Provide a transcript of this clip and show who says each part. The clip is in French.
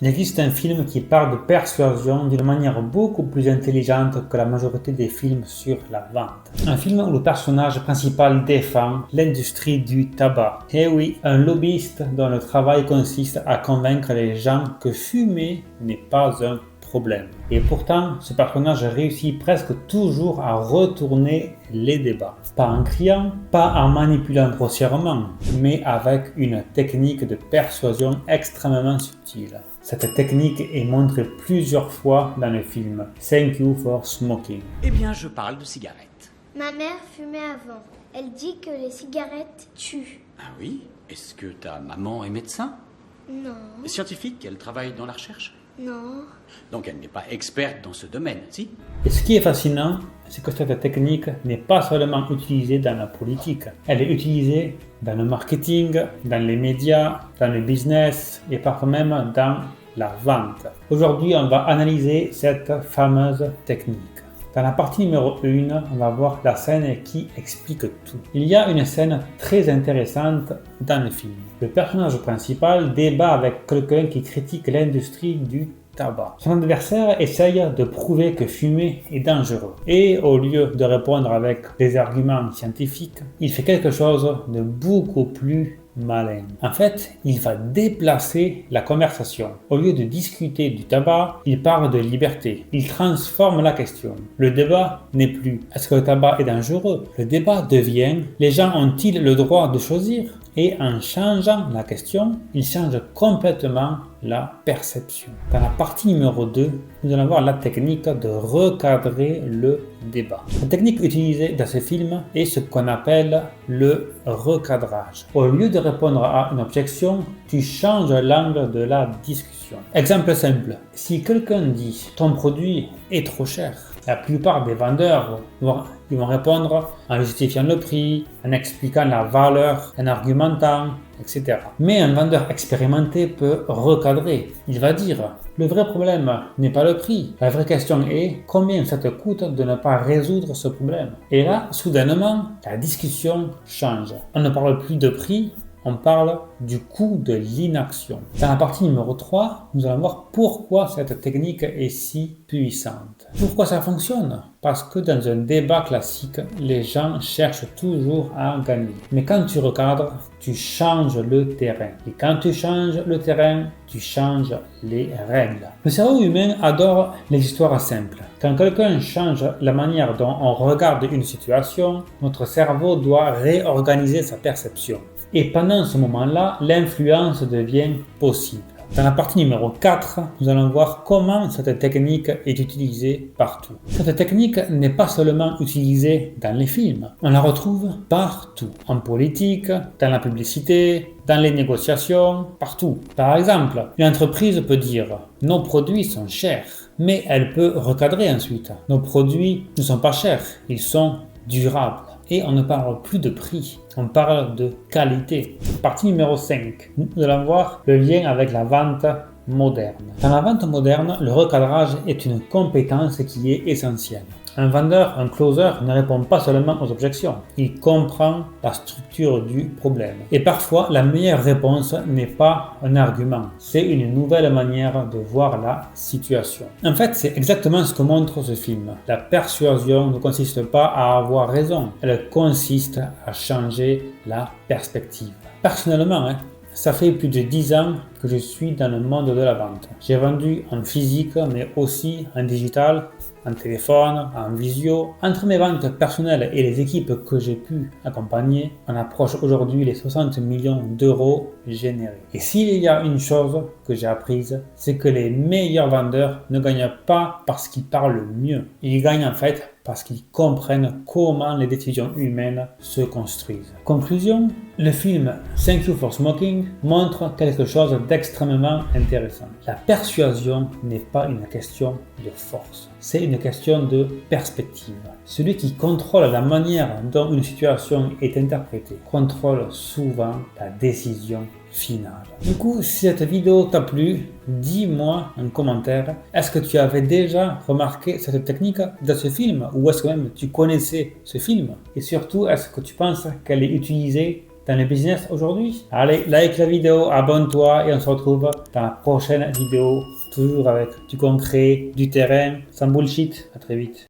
Speaker 1: Il existe un film qui parle de persuasion d'une manière beaucoup plus intelligente que la majorité des films sur la vente. Un film où le personnage principal défend l'industrie du tabac. Et oui, un lobbyiste dont le travail consiste à convaincre les gens que fumer n'est pas un problème. Et pourtant, ce personnage réussit presque toujours à retourner les débats. Pas en criant, pas en manipulant grossièrement, mais avec une technique de persuasion extrêmement subtile. Cette technique est montrée plusieurs fois dans le film Thank You for Smoking.
Speaker 2: Eh bien, je parle de cigarettes.
Speaker 3: Ma mère fumait avant. Elle dit que les cigarettes tuent.
Speaker 2: Ah oui? Est-ce que ta maman est médecin?
Speaker 3: Non.
Speaker 2: Scientifique? Elle travaille dans la recherche?
Speaker 3: Non.
Speaker 2: Donc elle n'est pas experte dans ce domaine, si?
Speaker 1: Et ce qui est fascinant, c'est que cette technique n'est pas seulement utilisée dans la politique. Elle est utilisée dans le marketing, dans les médias, dans le business et parfois même dans la vente. Aujourd'hui, on va analyser cette fameuse technique. Dans la partie numéro 1, on va voir la scène qui explique tout. Il y a une scène très intéressante dans le film. Le personnage principal débat avec quelqu'un qui critique l'industrie du tabac. Son adversaire essaye de prouver que fumer est dangereux. Et au lieu de répondre avec des arguments scientifiques, il fait quelque chose de beaucoup plus malin. En fait, il va déplacer la conversation. Au lieu de discuter du tabac, il parle de liberté. Il transforme la question. Le débat n'est plus est-ce que le tabac est dangereux? Le débat devient les gens ont-ils le droit de choisir? Et en changeant la question, il change complètement la perception. Dans la partie numéro 2, nous allons voir la technique de recadrer le débat. La technique utilisée dans ce film est ce qu'on appelle le recadrage. Au lieu de répondre à une objection, tu changes l'angle de la discussion. Exemple simple, si quelqu'un dit ton produit est trop cher, la plupart des vendeurs ils vont répondre en justifiant le prix, en expliquant la valeur, en argumentant, etc. Mais un vendeur expérimenté peut recadrer. Il va dire, le vrai problème n'est pas le prix. La vraie question est combien ça te coûte de ne pas résoudre ce problème. Et là, soudainement, la discussion change. On ne parle plus de prix, on parle du coût de l'inaction. Dans la partie numéro 3, nous allons voir pourquoi cette technique est si puissante. Pourquoi ça fonctionne? Parce que dans un débat classique, les gens cherchent toujours à gagner. Mais quand tu recadres, tu changes le terrain. Et quand tu changes le terrain, tu changes les règles. Le cerveau humain adore les histoires simples. Quand quelqu'un change la manière dont on regarde une situation, notre cerveau doit réorganiser sa perception. Et pendant ce moment-là, l'influence devient possible. Dans la partie numéro 4, nous allons voir comment cette technique est utilisée partout. Cette technique n'est pas seulement utilisée dans les films, on la retrouve partout. En politique, dans la publicité, dans les négociations, partout. Par exemple, une entreprise peut dire « nos produits sont chers », mais elle peut recadrer ensuite. « Nos produits ne sont pas chers, ils sont durables ». Et on ne parle plus de prix, on parle de qualité. Partie numéro 5, nous allons voir le lien avec la vente moderne. Dans la vente moderne, le recadrage est une compétence qui est essentielle. Un vendeur, un closer ne répond pas seulement aux objections, il comprend la structure du problème. Et parfois, la meilleure réponse n'est pas un argument, c'est une nouvelle manière de voir la situation. En fait, c'est exactement ce que montre ce film. La persuasion ne consiste pas à avoir raison, elle consiste à changer la perspective. Personnellement, ça fait plus de 10 ans que je suis dans le monde de la vente. J'ai vendu en physique, mais aussi en digital, en téléphone, en visio. Entre mes ventes personnelles et les équipes que j'ai pu accompagner, on approche aujourd'hui les 60 millions d'euros générés. Et s'il y a une chose que j'ai apprise, c'est que les meilleurs vendeurs ne gagnent pas parce qu'ils parlent mieux. Ils gagnent en fait parce qu'ils comprennent comment les décisions humaines se construisent. Conclusion, le film Thank You for Smoking montre quelque chose d'extrêmement intéressant. La persuasion n'est pas une question de force, c'est une question de perspective. Celui qui contrôle la manière dont une situation est interprétée contrôle souvent la décision finale. Du coup, si cette vidéo t'a plu, dis-moi en commentaire, est-ce que tu avais déjà remarqué cette technique dans ce film ou est-ce que même tu connaissais ce film? Et surtout, est-ce que tu penses qu'elle est utilisée dans le business aujourd'hui? Allez, like la vidéo, abonne-toi et on se retrouve dans la prochaine vidéo, toujours avec du concret, du terrain, sans bullshit. À très vite.